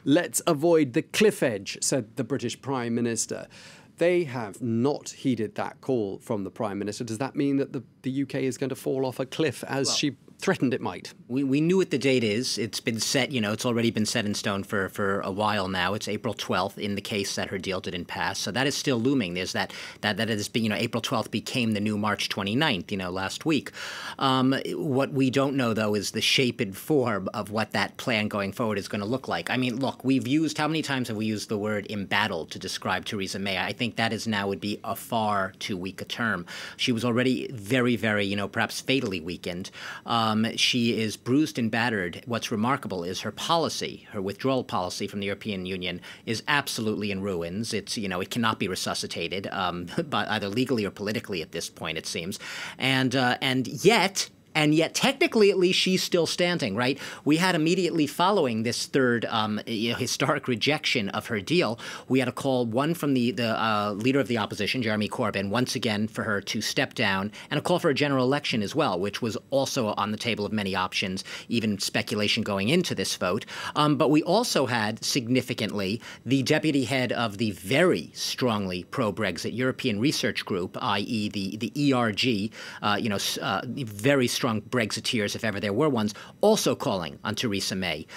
Let's avoid the cliff edge, said the British Prime Minister. They have not heeded that call from the Prime Minister. Does that mean that the UK is going to fall off a cliff as she threatened it might? We knew what the date is. It's been set, it's already been set in stone for a while now. It's April 12th in the case that her deal didn't pass. So that is still looming. There's that has been, April 12th became the new March 29th, last week. What we don't know, though, is the shape and form of what that plan going forward is going to look like. I mean, look, how many times have we used the word embattled to describe Theresa May? I think that is now would be a far too weak a term. She was already very, very, perhaps fatally weakened. She is bruised and battered. What's remarkable is her policy, her withdrawal policy from the European Union is absolutely in ruins. It's, it cannot be resuscitated, but either legally or politically at this point, it seems. And yet, technically, at least, she's still standing, right? We had immediately following this third historic rejection of her deal, we had a call, one from the leader of the opposition, Jeremy Corbyn, once again for her to step down, and a call for a general election as well, which was also on the table of many options, even speculation going into this vote. But we also had, significantly, the deputy head of the very strongly pro-Brexit European Research Group, i.e. the ERG, very strong Brexiteers, if ever there were ones, also calling on Theresa May,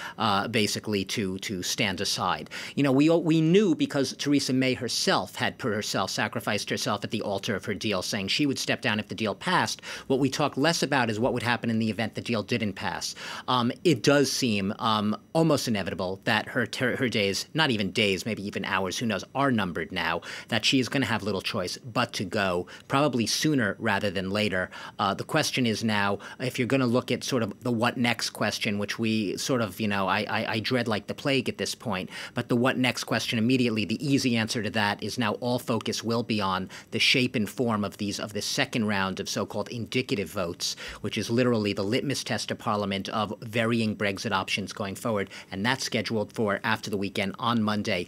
basically to stand aside. We knew because Theresa May herself had sacrificed herself at the altar of her deal, saying she would step down if the deal passed. What we talk less about is what would happen in the event the deal didn't pass. It does seem almost inevitable that her days, not even days, maybe even hours, who knows, are numbered now, that she is going to have little choice but to go, probably sooner rather than later. The question is now, if you're going to look at sort of the what next question, which we sort of, I dread like the plague at this point, but the what next question immediately, the easy answer to that is now all focus will be on the shape and form of this second round of so-called indicative votes, which is literally the litmus test of Parliament of varying Brexit options going forward. And that's scheduled for after the weekend on Monday.